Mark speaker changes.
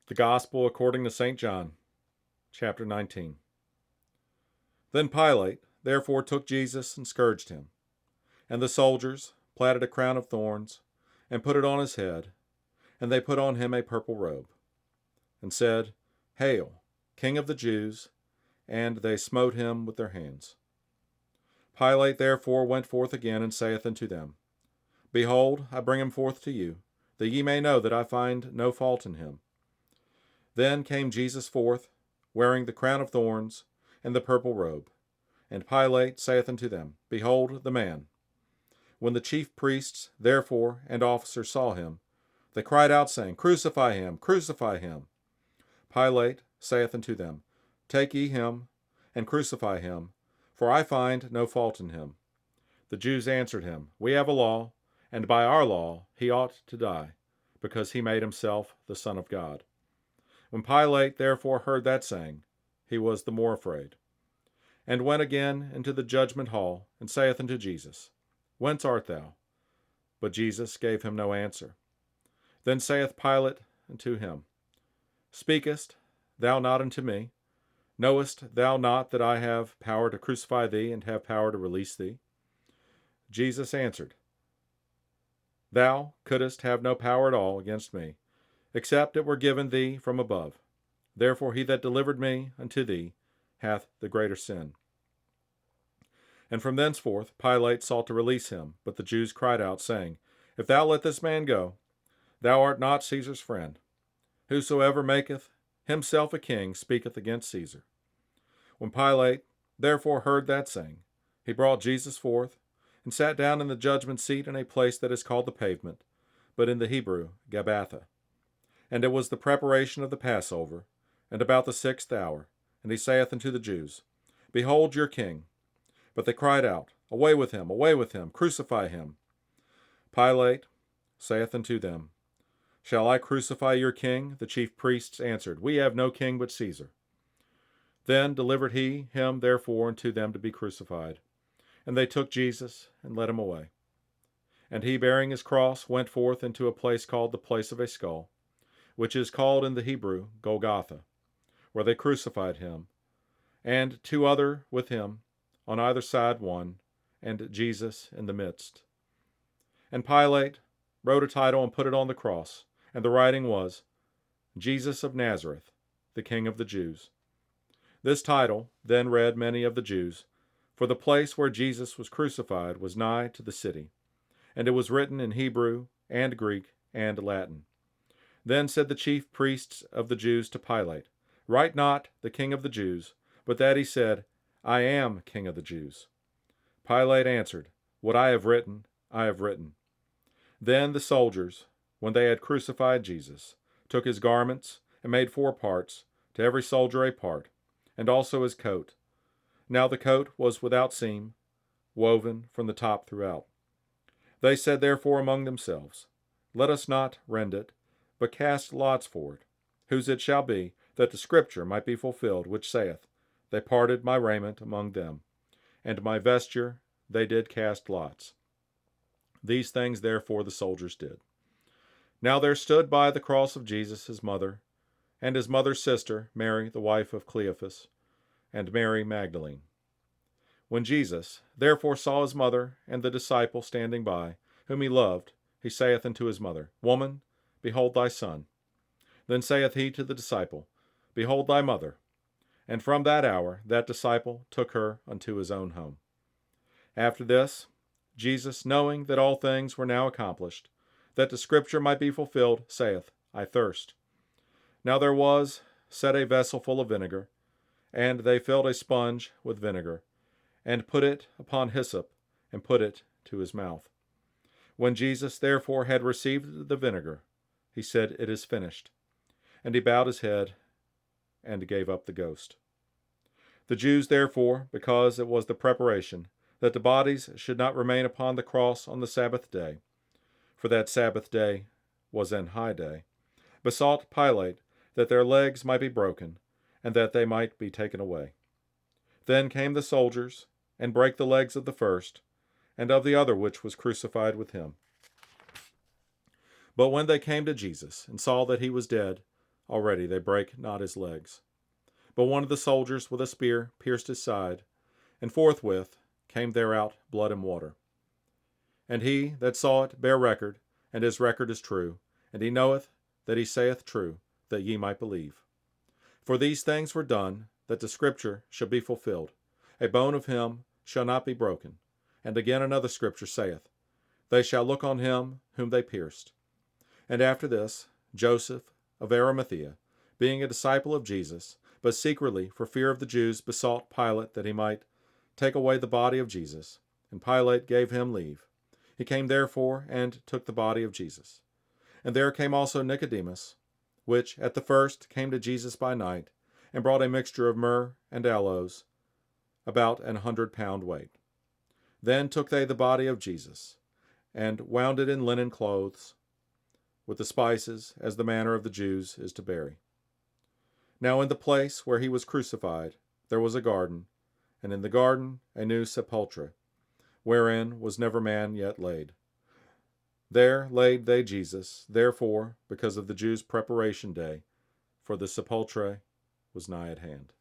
Speaker 1: The Gospel according to St. John, chapter 19. Then Pilate therefore took Jesus and scourged him. And the soldiers platted a crown of thorns and put it on his head, and they put on him a purple robe, and said, Hail, King of the Jews! And they smote him with their hands. Pilate therefore went forth again, and saith unto them, Behold, I bring him forth to you, that ye may know that I find no fault in him. Then came Jesus forth, wearing the crown of thorns and the purple robe. And Pilate saith unto them, Behold the man. When the chief priests, therefore, and officers saw him, they cried out, saying, Crucify him, crucify him. Pilate saith unto them, Take ye him, and crucify him, for I find no fault in him. The Jews answered him, We have a law, and by our law he ought to die, because he made himself the Son of God. When Pilate therefore heard that saying, he was the more afraid, and went again into the judgment hall, and saith unto Jesus, Whence art thou? But Jesus gave him no answer. Then saith Pilate unto him, Speakest thou not unto me? Knowest thou not that I have power to crucify thee, and have power to release thee? Jesus answered, Thou couldst have no power at all against me, except it were given thee from above. Therefore he that delivered me unto thee hath the greater sin. And from thenceforth Pilate sought to release him, but the Jews cried out, saying, If thou let this man go, thou art not Caesar's friend. Whosoever maketh himself a king speaketh against Caesar. When Pilate therefore heard that saying, he brought Jesus forth, and sat down in the judgment seat in a place that is called the pavement, but in the Hebrew Gabbatha. And it was the preparation of the Passover, and about the 6th hour. And he saith unto the Jews, Behold your king. But they cried out, Away with him, crucify him. Pilate saith unto them, Shall I crucify your king? The chief priests answered, We have no king but Caesar. Then delivered he him therefore unto them to be crucified. And they took Jesus, and led him away. And he, bearing his cross, went forth into a place called the place of a skull, which is called in the Hebrew Golgotha, where they crucified him, and two other with him, on either side one, and Jesus in the midst. And Pilate wrote a title and put it on the cross, and the writing was, Jesus of Nazareth, the King of the Jews. This title then read many of the Jews, for the place where Jesus was crucified was nigh to the city, and it was written in Hebrew and Greek and Latin. Then said the chief priests of the Jews to Pilate, Write not the King of the Jews, but that he said, I am King of the Jews. Pilate answered, What I have written, I have written. Then the soldiers, when they had crucified Jesus, took his garments, and made 4 parts, to every soldier a part, and also his coat. Now the coat was without seam, woven from the top throughout. They said therefore among themselves, Let us not rend it, but cast lots for it, whose it shall be, that the scripture might be fulfilled, which saith, They parted my raiment among them, and my vesture they did cast lots. These things therefore the soldiers did. Now there stood by the cross of Jesus his mother, and his mother's sister, Mary, the wife of Cleophas, and Mary Magdalene. When Jesus therefore saw his mother and the disciple standing by, whom he loved, he saith unto his mother, Woman, behold thy son. Then saith he to the disciple, Behold thy mother. And from that hour that disciple took her unto his own home. After this, Jesus, knowing that all things were now accomplished, that the scripture might be fulfilled, saith, I thirst. Now there was set a vessel full of vinegar, and they filled a sponge with vinegar, and put it upon hyssop, and put it to his mouth. When Jesus therefore had received the vinegar, he said, It is finished. And he bowed his head, and gave up the ghost. The Jews therefore, because it was the preparation, that the bodies should not remain upon the cross on the Sabbath day, for that Sabbath day was an high day, besought Pilate that their legs might be broken, and that they might be taken away. Then came the soldiers, and brake the legs of the first, and of the other which was crucified with him. But when they came to Jesus, and saw that he was dead, already they brake not his legs. But one of the soldiers with a spear pierced his side, and forthwith came there out blood and water. And he that saw it bare record, and his record is true, and he knoweth that he saith true, that ye might believe. For these things were done, that the scripture should be fulfilled. A bone of him shall not be broken. And again another scripture saith, They shall look on him whom they pierced. And after this, Joseph of Arimathea, being a disciple of Jesus, but secretly for fear of the Jews, besought Pilate that he might take away the body of Jesus. And Pilate gave him leave. He came therefore and took the body of Jesus. And there came also Nicodemus, which at the first came to Jesus by night, and brought a mixture of myrrh and aloes, about 100 pound weight. Then took they the body of Jesus, and wound it in linen clothes, with the spices, as the manner of the Jews is to bury. Now in the place where he was crucified there was a garden, and in the garden a new sepulchre, wherein was never man yet laid. There laid they Jesus, therefore, because of the Jews' preparation day, for the sepulchre was nigh at hand.